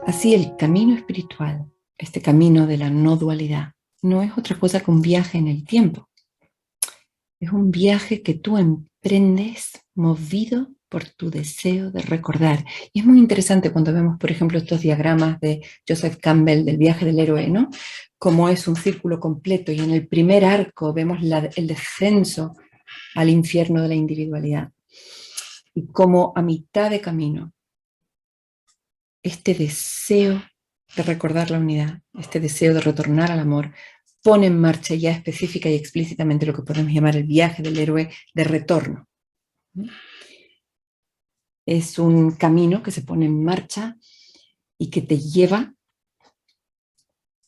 Así el camino espiritual, este camino de la no dualidad, no es otra cosa que un viaje en el tiempo. Es un viaje que tú emprendes movido por tu deseo de recordar. Y es muy interesante cuando vemos, por ejemplo, estos diagramas de Joseph Campbell del viaje del héroe, ¿no? Como es un círculo completo y en el primer arco vemos el descenso al infierno de la individualidad. Y como a mitad de camino, este deseo de recordar la unidad, este deseo de retornar al amor, pone en marcha ya específica y explícitamente lo que podemos llamar el viaje del héroe de retorno. Es un camino que se pone en marcha y que te lleva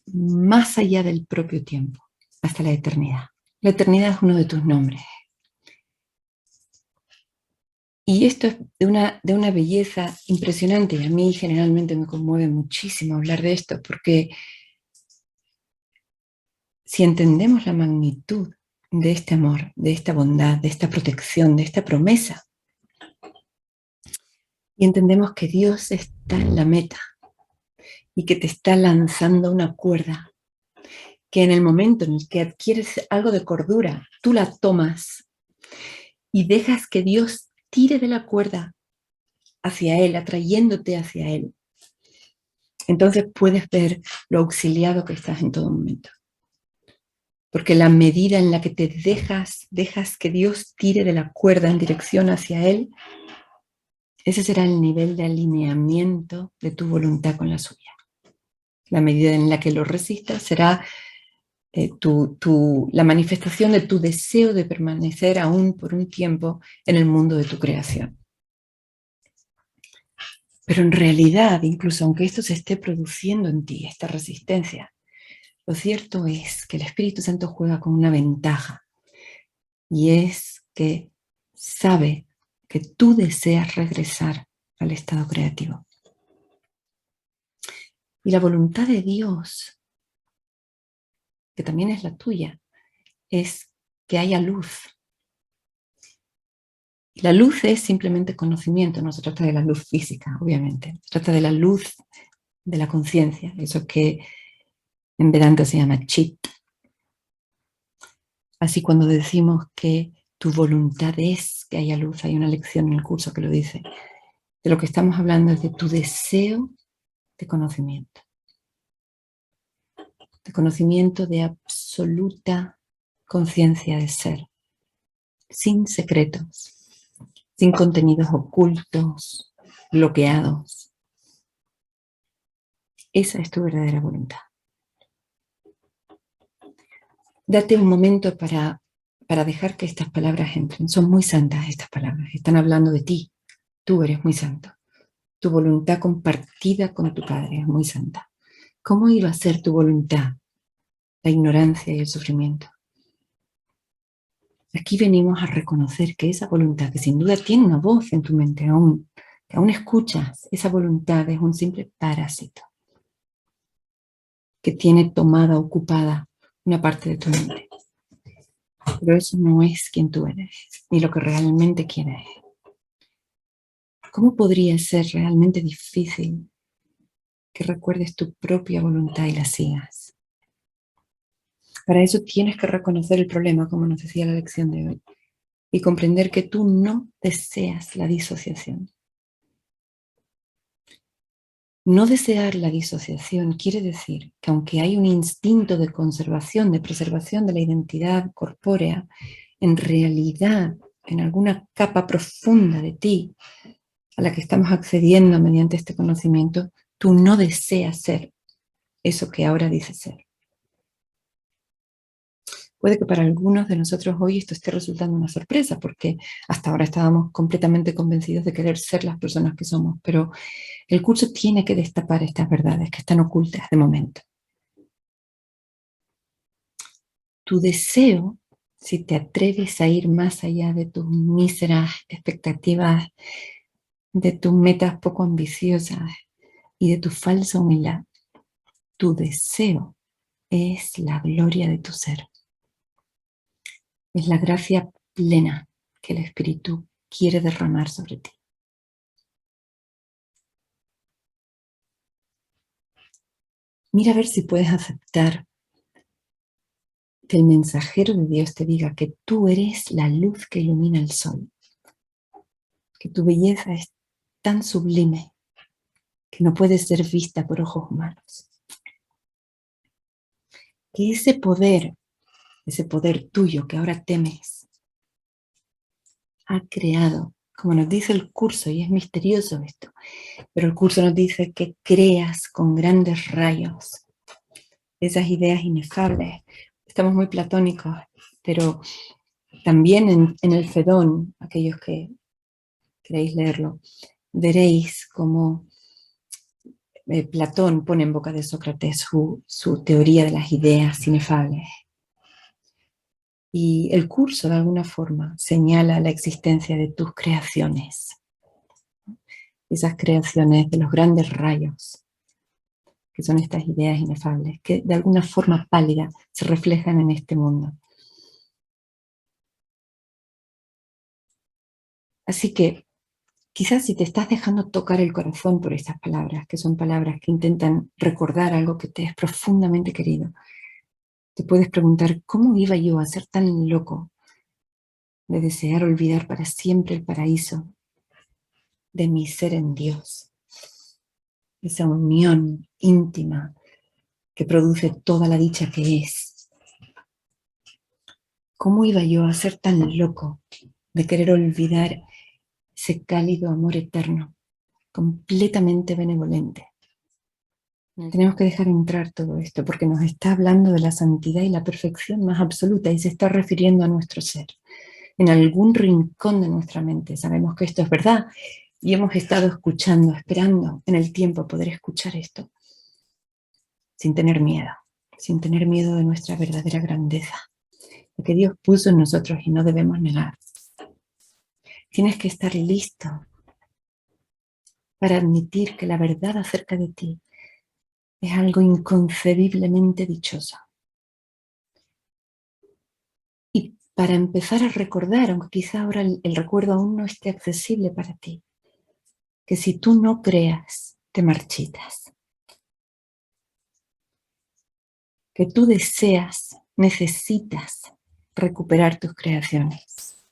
más allá del propio tiempo, hasta la eternidad. La eternidad es uno de tus nombres. Y esto es de una belleza impresionante, y a mí generalmente me conmueve muchísimo hablar de esto, porque si entendemos la magnitud de este amor, de esta bondad, de esta protección, de esta promesa, y entendemos que Dios está en la meta y que te está lanzando una cuerda, que en el momento en el que adquieres algo de cordura, tú la tomas y dejas que Dios tire de la cuerda hacia Él, atrayéndote hacia Él. Entonces puedes ver lo auxiliado que estás en todo momento. Porque la medida en la que te dejas que Dios tire de la cuerda en dirección hacia Él, ese será el nivel de alineamiento de tu voluntad con la suya. La medida en la que lo resistas será la manifestación de tu deseo de permanecer aún por un tiempo en el mundo de tu creación. Pero en realidad, incluso aunque esto se esté produciendo en ti, esta resistencia, lo cierto es que el Espíritu Santo juega con una ventaja, y es que sabe que tú deseas regresar al estado creativo. Y la voluntad de Dios, que también es la tuya, es que haya luz. Y la luz es simplemente conocimiento, no se trata de la luz física, obviamente. Se trata de la luz de la conciencia, eso que en Vedanta se llama chit. Así cuando decimos que tu voluntad es que haya luz, hay una lección en el curso que lo dice. De lo que estamos hablando es de tu deseo de conocimiento. De conocimiento de absoluta conciencia de ser, sin secretos, sin contenidos ocultos, bloqueados. Esa es tu verdadera voluntad. Date un momento para dejar que estas palabras entren. Son muy santas estas palabras. Están hablando de ti. Tú eres muy santo. Tu voluntad compartida con tu Padre es muy santa. ¿Cómo iba a ser tu voluntad? La ignorancia y el sufrimiento. Aquí venimos a reconocer que esa voluntad, que sin duda tiene una voz en tu mente aún, que aún escuchas, esa voluntad es un simple parásito que tiene tomada, ocupada una parte de tu mente. Pero eso no es quien tú eres, ni lo que realmente quieres. ¿Cómo podría ser realmente difícil que recuerdes tu propia voluntad y la sigas? Para eso tienes que reconocer el problema, como nos decía la lección de hoy, y comprender que tú no deseas la disociación. No desear la disociación quiere decir que aunque hay un instinto de conservación, de preservación de la identidad corpórea, en realidad, en alguna capa profunda de ti, a la que estamos accediendo mediante este conocimiento, tú no deseas ser eso que ahora dices ser. Puede que para algunos de nosotros hoy esto esté resultando una sorpresa, porque hasta ahora estábamos completamente convencidos de querer ser las personas que somos, pero el curso tiene que destapar estas verdades que están ocultas de momento. Tu deseo, si te atreves a ir más allá de tus míseras expectativas, de tus metas poco ambiciosas y de tu falsa humildad, tu deseo es la gloria de tu ser. Es la gracia plena que el Espíritu quiere derramar sobre ti. Mira a ver si puedes aceptar que el mensajero de Dios te diga que tú eres la luz que ilumina el sol, que tu belleza es tan sublime que no puede ser vista por ojos humanos. Que ese poder tuyo que ahora temes, ha creado, como nos dice el curso, y es misterioso esto, pero el curso nos dice que creas con grandes rayos esas ideas inefables. Estamos muy platónicos, pero también en el Fedón, aquellos que queréis leerlo, veréis cómo Platón pone en boca de Sócrates su teoría de las ideas inefables. Y el curso, de alguna forma, señala la existencia de tus creaciones. Esas creaciones de los grandes rayos, que son estas ideas inefables, que de alguna forma pálida se reflejan en este mundo. Así que quizás si te estás dejando tocar el corazón por estas palabras, que son palabras que intentan recordar algo que te es profundamente querido, te puedes preguntar, ¿cómo iba yo a ser tan loco de desear olvidar para siempre el paraíso de mi ser en Dios? Esa unión íntima que produce toda la dicha que es. ¿Cómo iba yo a ser tan loco de querer olvidar ese cálido amor eterno, completamente benevolente? Tenemos que dejar entrar todo esto porque nos está hablando de la santidad y la perfección más absoluta y se está refiriendo a nuestro ser. En algún rincón de nuestra mente sabemos que esto es verdad y hemos estado escuchando, esperando en el tiempo poder escuchar esto sin tener miedo de nuestra verdadera grandeza, lo que Dios puso en nosotros y no debemos negar. Tienes que estar listo para admitir que la verdad acerca de ti es algo inconcebiblemente dichoso. Y para empezar a recordar, aunque quizá ahora el recuerdo aún no esté accesible para ti, que si tú no creas, te marchitas. Que tú deseas, necesitas recuperar tus creaciones.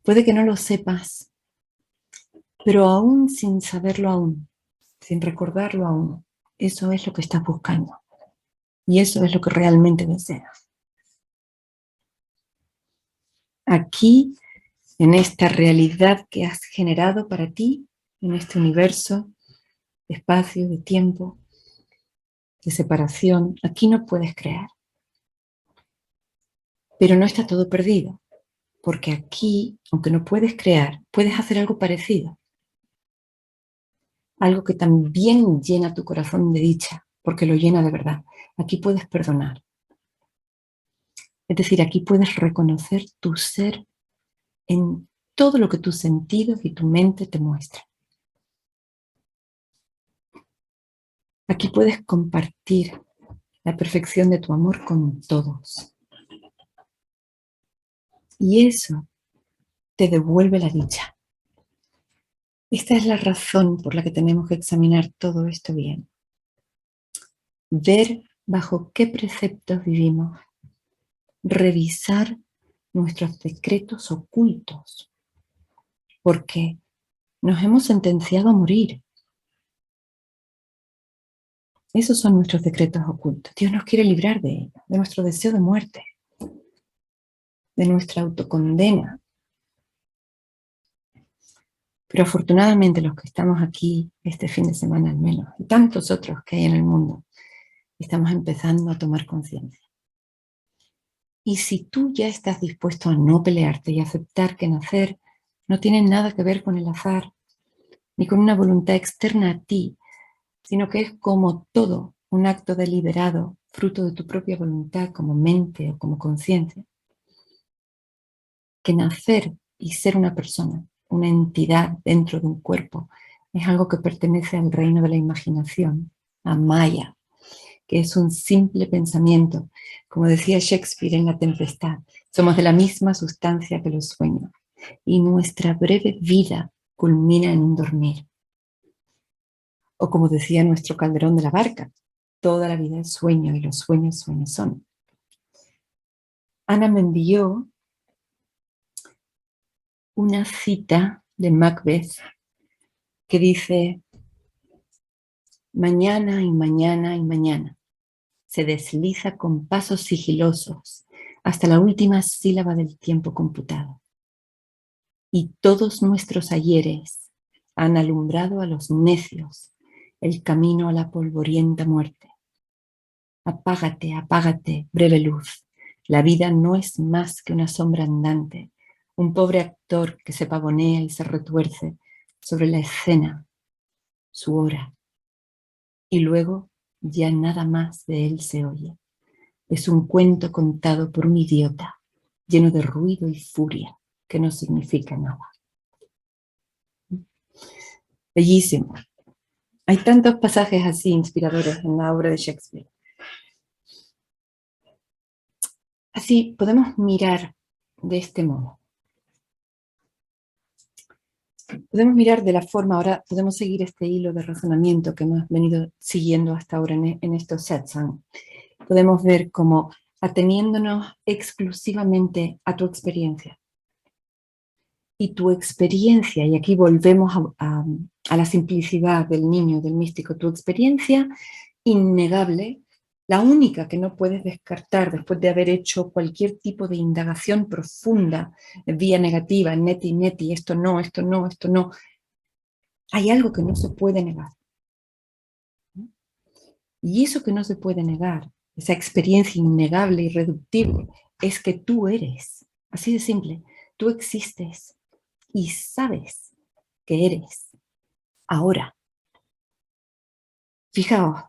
Puede que no lo sepas, pero aún sin saberlo aún, sin recordarlo aún, eso es lo que estás buscando. Y eso es lo que realmente deseas. Aquí, en esta realidad que has generado para ti, en este universo de espacio, de tiempo, de separación, aquí no puedes crear. Pero no está todo perdido, porque aquí, aunque no puedes crear, puedes hacer algo parecido. Algo que también llena tu corazón de dicha, porque lo llena de verdad. Aquí puedes perdonar. Es decir, aquí puedes reconocer tu ser en todo lo que tus sentidos y tu mente te muestran. Aquí puedes compartir la perfección de tu amor con todos. Y eso te devuelve la dicha. Esta es la razón por la que tenemos que examinar todo esto bien. Ver bajo qué preceptos vivimos. Revisar nuestros decretos ocultos. Porque nos hemos sentenciado a morir. Esos son nuestros decretos ocultos. Dios nos quiere librar de ellos, de nuestro deseo de muerte, de nuestra autocondena. Pero afortunadamente los que estamos aquí este fin de semana al menos, y tantos otros que hay en el mundo, estamos empezando a tomar conciencia. Y si tú ya estás dispuesto a no pelearte y aceptar que nacer no tiene nada que ver con el azar, ni con una voluntad externa a ti, sino que es como todo un acto deliberado, fruto de tu propia voluntad como mente o como conciencia, que nacer y ser una persona, una entidad dentro de un cuerpo, es algo que pertenece al reino de la imaginación, a Maya, que es un simple pensamiento. Como decía Shakespeare en La Tempestad, somos de la misma sustancia que los sueños, y nuestra breve vida culmina en un dormir. O como decía nuestro Calderón de la Barca, toda la vida es sueño y los sueños sueños son. Ana me envió una cita de Macbeth que dice: mañana y mañana y mañana se desliza con pasos sigilosos hasta la última sílaba del tiempo computado. Y todos nuestros ayeres han alumbrado a los necios el camino a la polvorienta muerte. Apágate, apágate, breve luz. La vida no es más que una sombra andante, un pobre actor que se pavonea y se retuerce sobre la escena, su hora. Y luego ya nada más de él se oye. Es un cuento contado por un idiota, lleno de ruido y furia, que no significa nada. Bellísimo. Hay tantos pasajes así inspiradores en la obra de Shakespeare. Así podemos mirar de este modo. Podemos mirar de la forma, ahora podemos seguir este hilo de razonamiento que hemos venido siguiendo hasta ahora en estos satsang. Podemos ver como ateniéndonos exclusivamente a tu experiencia. Y tu experiencia, y aquí volvemos a la simplicidad del niño, del místico, tu experiencia innegable, la única que no puedes descartar después de haber hecho cualquier tipo de indagación profunda, vía negativa, neti, esto no, esto no, esto no. Hay algo que no se puede negar. Y eso que no se puede negar, esa experiencia innegable, irreductible, es que tú eres, así de simple, tú existes y sabes que eres ahora. Fijaos,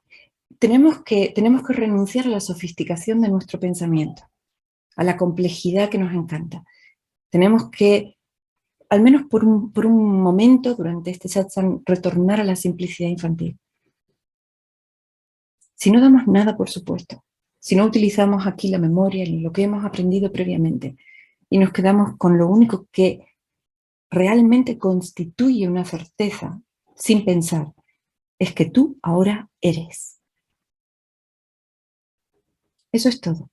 tenemos que renunciar a la sofisticación de nuestro pensamiento, a la complejidad que nos encanta. Tenemos que, al menos por un momento, durante este satsang, retornar a la simplicidad infantil. Si no damos nada, por supuesto, si no utilizamos aquí la memoria ni lo que hemos aprendido previamente, y nos quedamos con lo único que realmente constituye una certeza, sin pensar, es que tú ahora eres. Eso es todo.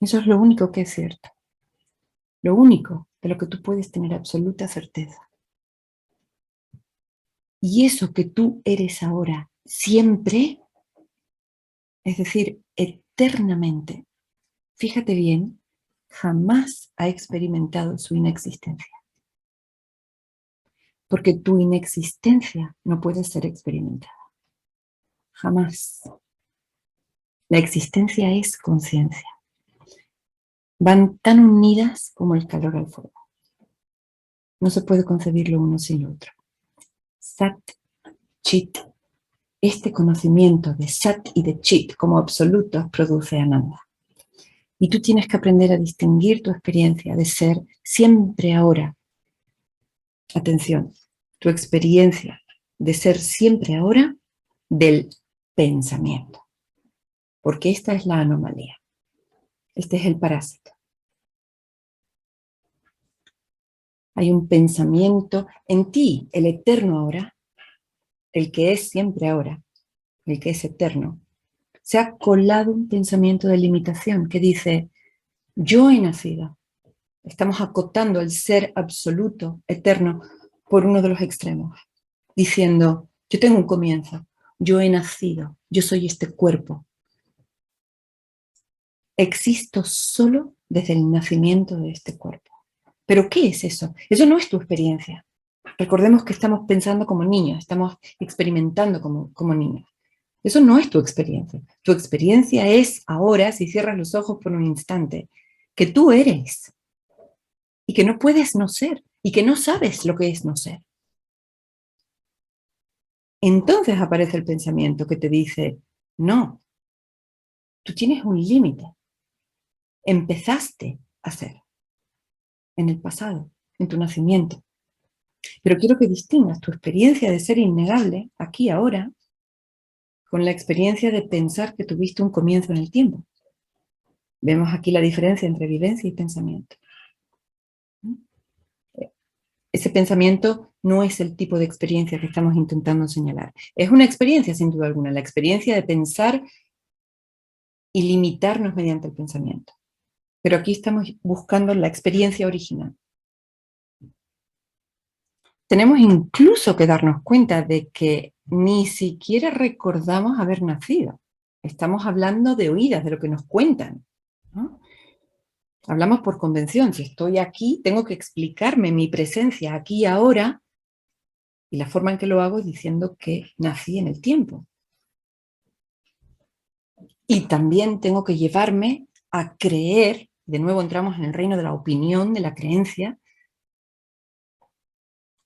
Eso es lo único que es cierto. Lo único de lo que tú puedes tener absoluta certeza. Y eso que tú eres ahora, siempre, es decir, eternamente, fíjate bien, jamás ha experimentado su inexistencia. Porque tu inexistencia no puede ser experimentada. Jamás. La existencia es conciencia. Van tan unidas como el calor al fuego. No se puede concebir lo uno sin lo otro. Sat, Chit. Este conocimiento de Sat y de Chit como absolutos produce Ananda. Y tú tienes que aprender a distinguir tu experiencia de ser siempre ahora. Atención, tu experiencia de ser siempre ahora del pensamiento. Porque esta es la anomalía. Este es el parásito. Hay un pensamiento en ti, el eterno ahora, el que es siempre ahora, el que es eterno. Se ha colado un pensamiento de limitación que dice, yo he nacido. Estamos acotando el ser absoluto, eterno, por uno de los extremos, diciendo, yo tengo un comienzo, yo he nacido, yo soy este cuerpo. Existo solo desde el nacimiento de este cuerpo. ¿Pero qué es eso? Eso no es tu experiencia. Recordemos que estamos pensando como niños, estamos experimentando como niños. Eso no es tu experiencia. Tu experiencia es ahora, si cierras los ojos por un instante, que tú eres y que no puedes no ser y que no sabes lo que es no ser. Entonces aparece el pensamiento que te dice, no, tú tienes un límite. Empezaste a ser en el pasado, en tu nacimiento. Pero quiero que distingas tu experiencia de ser innegable, aquí, ahora, con la experiencia de pensar que tuviste un comienzo en el tiempo. Vemos aquí la diferencia entre vivencia y pensamiento. Ese pensamiento no es el tipo de experiencia que estamos intentando señalar. Es una experiencia, sin duda alguna, la experiencia de pensar y limitarnos mediante el pensamiento. Pero aquí estamos buscando la experiencia original. Tenemos incluso que darnos cuenta de que ni siquiera recordamos haber nacido. Estamos hablando de oídas, de lo que nos cuentan, ¿no? Hablamos por convención. Si estoy aquí, tengo que explicarme mi presencia aquí y ahora, y la forma en que lo hago es diciendo que nací en el tiempo. Y también tengo que llevarme a creer, de nuevo entramos en el reino de la opinión, de la creencia,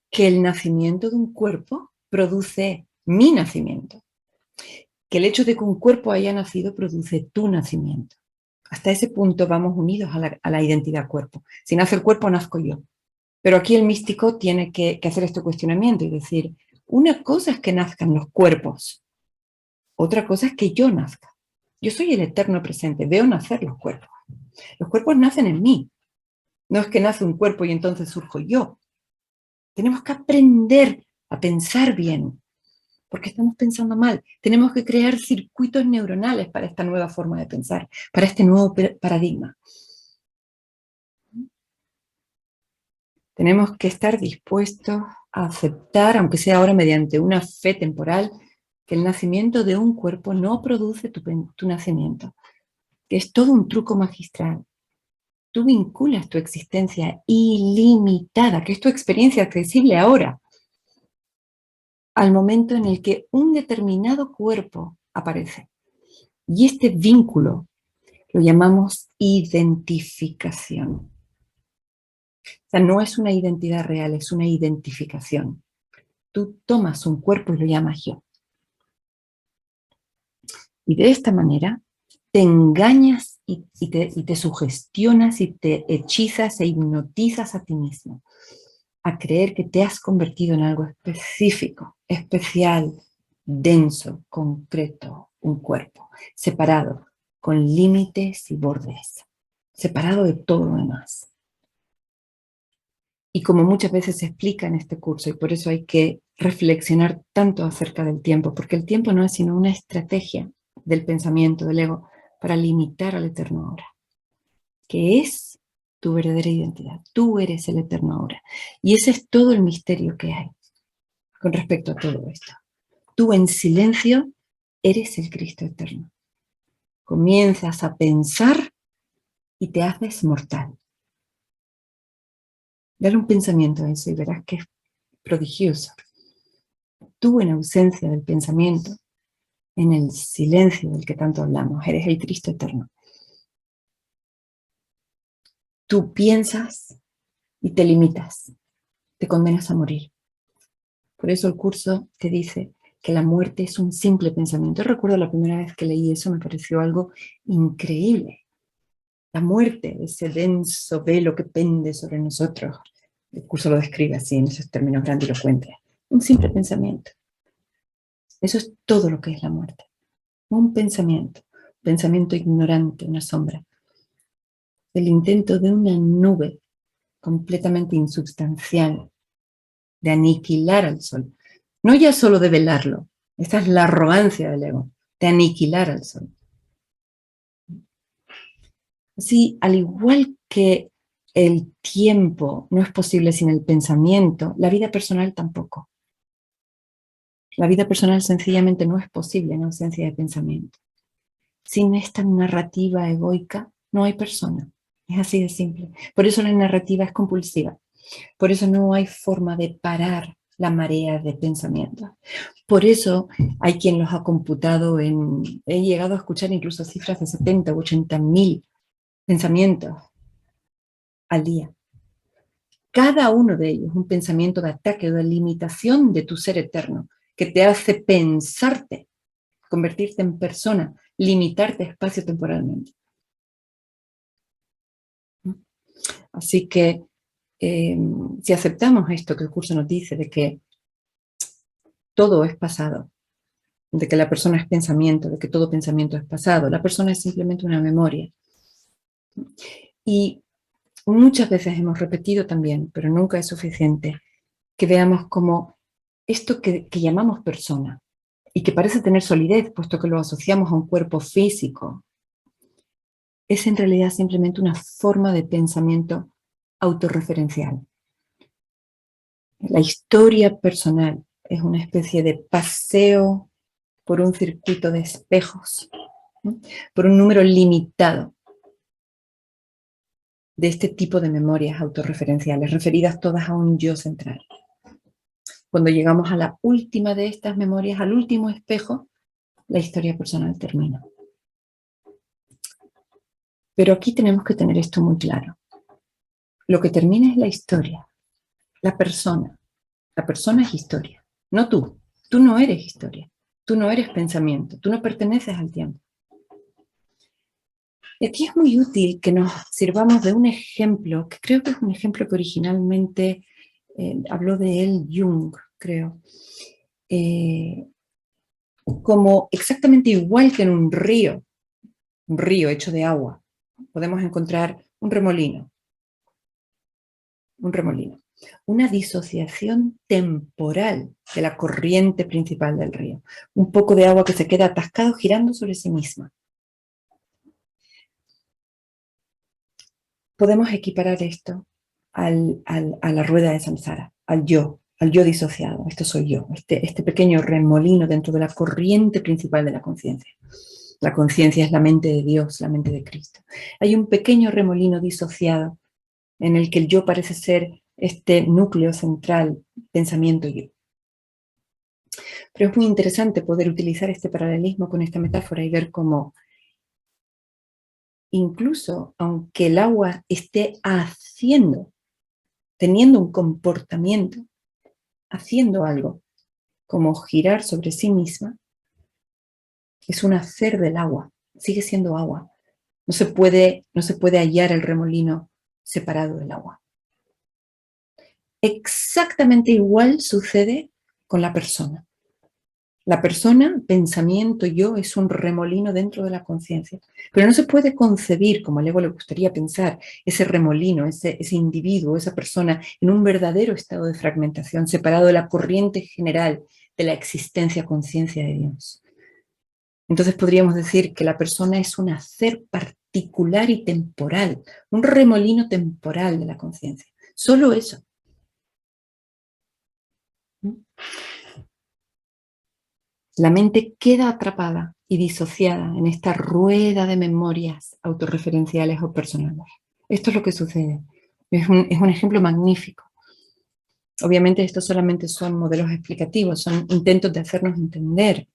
que el nacimiento de un cuerpo produce mi nacimiento. Que el hecho de que un cuerpo haya nacido produce tu nacimiento. Hasta ese punto vamos unidos a la identidad cuerpo. Si nace el cuerpo, nazco yo. Pero aquí el místico tiene que hacer este cuestionamiento y decir, una cosa es que nazcan los cuerpos, otra cosa es que yo nazca. Yo soy el eterno presente, veo nacer los cuerpos. Los cuerpos nacen en mí. No es que nace un cuerpo y entonces surjo yo. Tenemos que aprender a pensar bien, porque estamos pensando mal. Tenemos que crear circuitos neuronales para esta nueva forma de pensar, para este nuevo paradigma. Tenemos que estar dispuestos a aceptar, aunque sea ahora mediante una fe temporal, que el nacimiento de un cuerpo no produce tu nacimiento, que es todo un truco magistral. Tú vinculas tu existencia ilimitada, que es tu experiencia accesible ahora, al momento en el que un determinado cuerpo aparece. Y este vínculo lo llamamos identificación. O sea, no es una identidad real, es una identificación. Tú tomas un cuerpo y lo llamas yo. Y de esta manera te engañas y te sugestionas y te hechizas e hipnotizas a ti mismo a creer que te has convertido en algo específico, especial, denso, concreto, un cuerpo, separado, con límites y bordes, separado de todo lo demás. Y como muchas veces se explica en este curso, y por eso hay que reflexionar tanto acerca del tiempo, porque el tiempo no es sino una estrategia del pensamiento, del ego, para limitar al eterno ahora, que es tu verdadera identidad. Tú eres el eterno ahora. Y ese es todo el misterio que hay con respecto a todo esto. Tú en silencio eres el Cristo eterno. Comienzas a pensar y te haces mortal. Dale un pensamiento a eso y verás que es prodigioso. Tú en ausencia del pensamiento, en el silencio del que tanto hablamos, eres el Cristo eterno. Tú piensas y te limitas, te condenas a morir. Por eso el curso te dice que la muerte es un simple pensamiento. Yo recuerdo la primera vez que leí eso, me pareció algo increíble. La muerte, ese denso velo que pende sobre nosotros. El curso lo describe así, en esos términos grandilocuentes. Un simple pensamiento. Eso es todo lo que es la muerte. Un pensamiento ignorante, una sombra. El intento de una nube completamente insubstancial de aniquilar al sol. No ya solo de velarlo, esta es la arrogancia del ego, de aniquilar al sol. Así, al igual que el tiempo no es posible sin el pensamiento, la vida personal tampoco. La vida personal sencillamente no es posible en ausencia de pensamiento. Sin esta narrativa egoica no hay persona. Es así de simple. Por eso la narrativa es compulsiva. Por eso no hay forma de parar la marea de pensamientos. Por eso hay quien los ha computado en... He llegado a escuchar incluso cifras de 70 u 80 mil pensamientos al día. Cada uno de ellos un pensamiento de ataque o de limitación de tu ser eterno, que te hace pensarte, convertirte en persona, limitarte espacio-temporalmente. Así que si aceptamos esto que el curso nos dice, de que todo es pasado, de que la persona es pensamiento, de que todo pensamiento es pasado, la persona es simplemente una memoria. Y muchas veces hemos repetido también, pero nunca es suficiente, que veamos como esto que llamamos persona y que parece tener solidez, puesto que lo asociamos a un cuerpo físico, es en realidad simplemente una forma de pensamiento autorreferencial. La historia personal es una especie de paseo por un circuito de espejos, ¿no? Por un número limitado de este tipo de memorias autorreferenciales, referidas todas a un yo central. Cuando llegamos a la última de estas memorias, al último espejo, la historia personal termina. Pero aquí tenemos que tener esto muy claro. Lo que termina es la historia, la persona. La persona es historia, no tú. Tú no eres historia, tú no eres pensamiento, tú no perteneces al tiempo. Y aquí es muy útil que nos sirvamos de un ejemplo, que creo que es un ejemplo que originalmente habló de él Jung, creo. Como exactamente igual que en un río hecho de agua, podemos encontrar un remolino, una disociación temporal de la corriente principal del río, un poco de agua que se queda atascado girando sobre sí misma. Podemos equiparar esto a la rueda de samsara, al yo disociado. Esto soy yo, este pequeño remolino dentro de la corriente principal de la conciencia. La conciencia es la mente de Dios, la mente de Cristo. Hay un pequeño remolino disociado en el que el yo parece ser este núcleo central, pensamiento yo. Pero es muy interesante poder utilizar este paralelismo con esta metáfora y ver cómo incluso aunque el agua esté teniendo un comportamiento, haciendo algo, como girar sobre sí misma, es un hacer del agua, sigue siendo agua. No se puede hallar el remolino separado del agua. Exactamente igual sucede con la persona. La persona, pensamiento, yo, es un remolino dentro de la conciencia. Pero no se puede concebir, como al ego le gustaría pensar, ese remolino, ese individuo, esa persona, en un verdadero estado de fragmentación, separado de la corriente general de la existencia conciencia de Dios. Entonces podríamos decir que la persona es un hacer particular y temporal, un remolino temporal de la conciencia. Solo eso. La mente queda atrapada y disociada en esta rueda de memorias autorreferenciales o personales. Esto es lo que sucede. Es un ejemplo magnífico. Obviamente estos solamente son modelos explicativos, son intentos de hacernos entender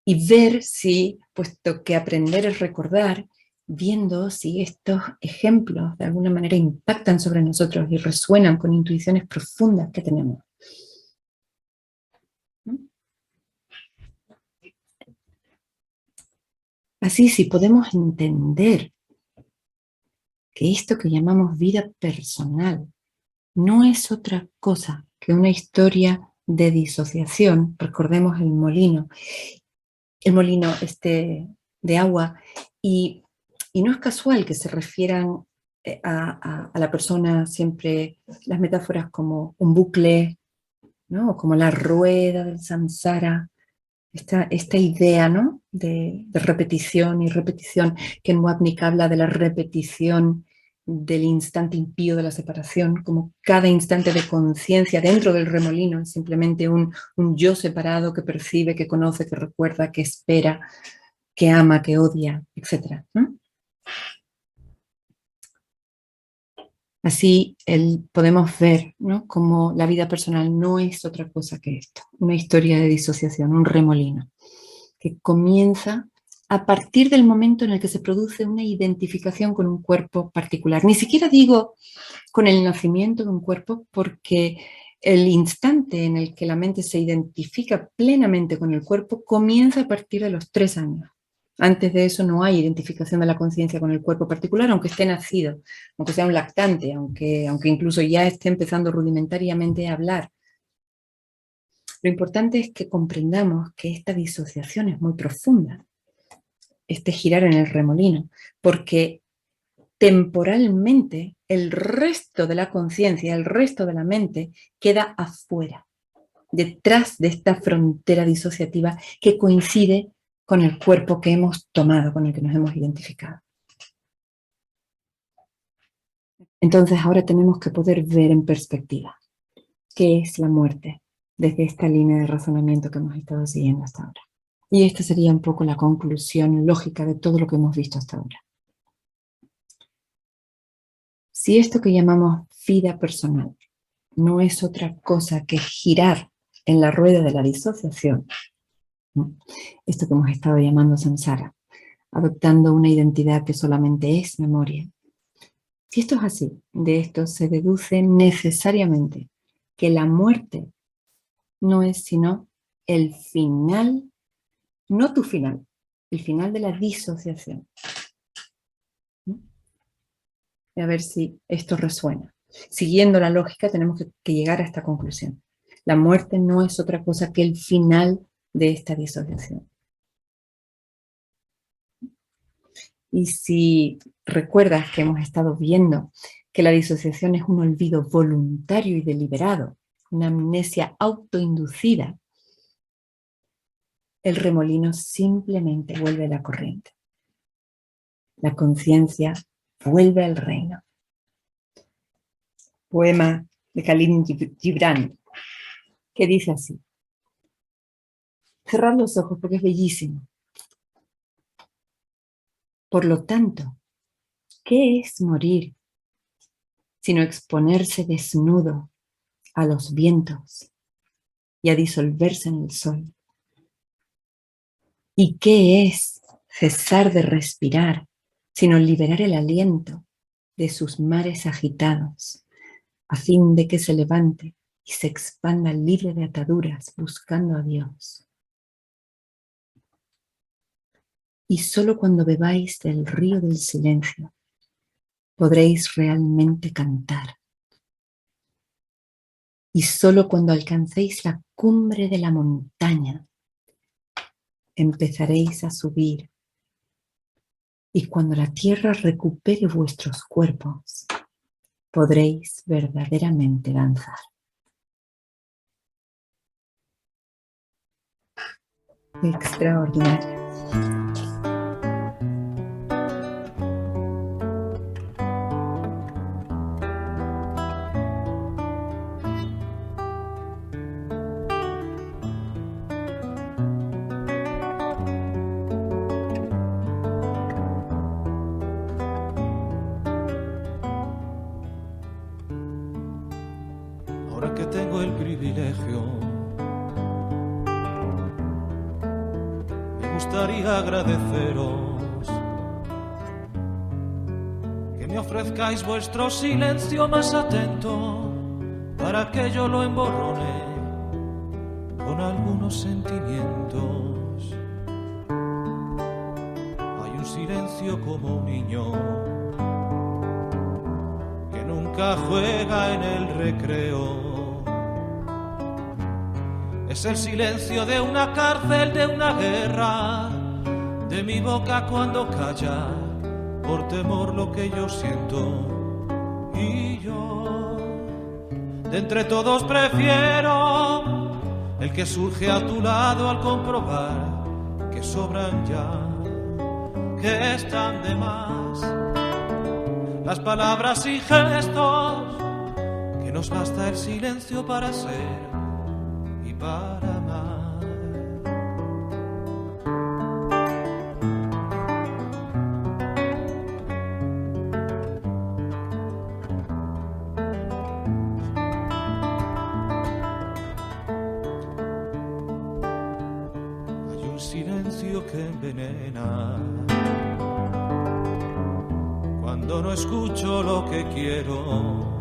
y ver si, puesto que aprender es recordar, viendo si estos ejemplos de alguna manera impactan sobre nosotros y resuenan con intuiciones profundas que tenemos. Así, si podemos entender que esto que llamamos vida personal no es otra cosa que una historia de disociación, recordemos el molino de agua, y no es casual que se refieran a la persona siempre las metáforas como un bucle, ¿no? Como la rueda del samsara, esta idea, ¿no? de repetición y repetición, que en Wapnick habla de la repetición del instante impío de la separación, como cada instante de conciencia dentro del remolino es simplemente un yo separado que percibe, que conoce, que recuerda, que espera, que ama, que odia, etc. ¿no? Así podemos ver, ¿no? Cómo la vida personal no es otra cosa que esto, una historia de disociación, un remolino, que comienza a partir del momento en el que se produce una identificación con un cuerpo particular. Ni siquiera digo con el nacimiento de un cuerpo, porque el instante en el que la mente se identifica plenamente con el cuerpo comienza a partir de los 3 años. Antes de eso no hay identificación de la conciencia con el cuerpo particular, aunque esté nacido, aunque sea un lactante, aunque incluso ya esté empezando rudimentariamente a hablar. Lo importante es que comprendamos que esta disociación es muy profunda, este girar en el remolino, porque temporalmente el resto de la conciencia, el resto de la mente queda afuera, detrás de esta frontera disociativa que coincide con el cuerpo que hemos tomado, con el que nos hemos identificado. Entonces ahora tenemos que poder ver en perspectiva qué es la muerte desde esta línea de razonamiento que hemos estado siguiendo hasta ahora. Y esta sería un poco la conclusión lógica de todo lo que hemos visto hasta ahora. Si esto que llamamos vida personal no es otra cosa que girar en la rueda de la disociación, ¿no? Esto que hemos estado llamando samsara, adoptando una identidad que solamente es memoria. Si esto es así, de esto se deduce necesariamente que la muerte no es sino el final, no tu final, el final de la disociación. A ver si esto resuena. Siguiendo la lógica tenemos que llegar a esta conclusión. La muerte no es otra cosa que el final de esta disociación. Y si recuerdas que hemos estado viendo que la disociación es un olvido voluntario y deliberado, una amnesia autoinducida, el remolino simplemente vuelve a la corriente. La conciencia vuelve al reino. Poema de Khalil Gibran, que dice así. Cerrad los ojos porque es bellísimo. Por lo tanto, ¿qué es morir sino exponerse desnudo a los vientos y a disolverse en el sol? ¿Y qué es cesar de respirar sino liberar el aliento de sus mares agitados a fin de que se levante y se expanda libre de ataduras buscando a Dios? Y solo cuando bebáis del río del silencio podréis realmente cantar. Y solo cuando alcancéis la cumbre de la montaña empezaréis a subir. Y cuando la tierra recupere vuestros cuerpos, podréis verdaderamente danzar. Extraordinario. Ahora que tengo el privilegio, me gustaría agradeceros que me ofrezcáis vuestro silencio más atento para que yo lo emborrone con algunos sentimientos. Hay un silencio como un niño que nunca juega en el recreo. Es el silencio de una cárcel, de una guerra, de mi boca cuando calla, por temor lo que yo siento. Y yo, de entre todos prefiero el que surge a tu lado al comprobar que sobran ya, que están de más las palabras y gestos, que nos basta el silencio para ser y para amar. Hay un silencio que envenena cuando no escucho lo que quiero,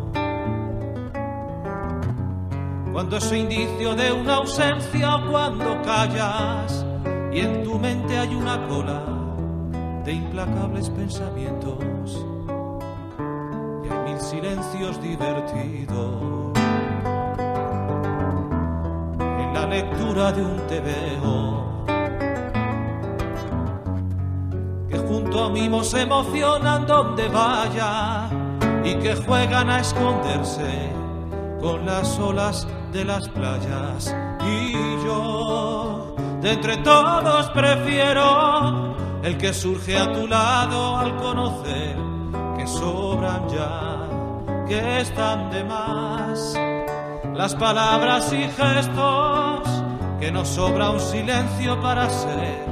cuando es indicio de una ausencia o cuando callas y en tu mente hay una cola de implacables pensamientos y hay mil silencios divertidos en la lectura de un tebeo que junto pantomimos emocionan donde vaya y que juegan a esconderse con las olas de las playas. Y yo, de entre todos prefiero el que surge a tu lado al conocer que sobran ya, que están de más las palabras y gestos, que nos sobra un silencio para ser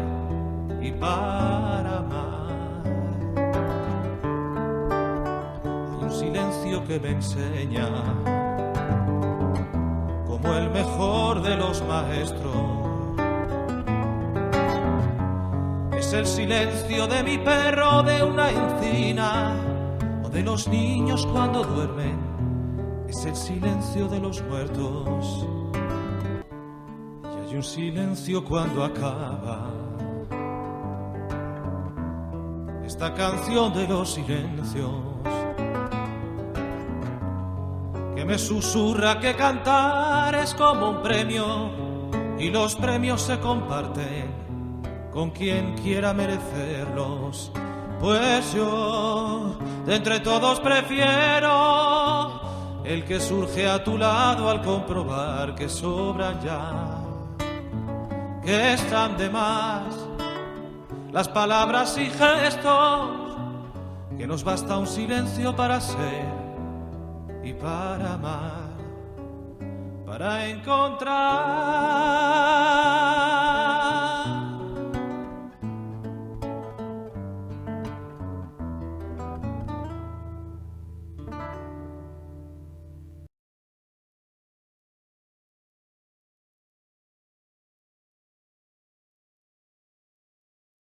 y para amar. Hay un silencio que me enseña como el mejor de los maestros. Es el silencio de mi perro de una encina, o de los niños cuando duermen. Es el silencio de los muertos. Y hay un silencio cuando acaba esta canción de los silencios, que me susurra que cantar es como un premio y los premios se comparten con quien quiera merecerlos. Pues yo, de entre todos prefiero el que surge a tu lado al comprobar que sobran ya, que están de más las palabras y gestos, que nos basta un silencio para ser y para amar, para encontrar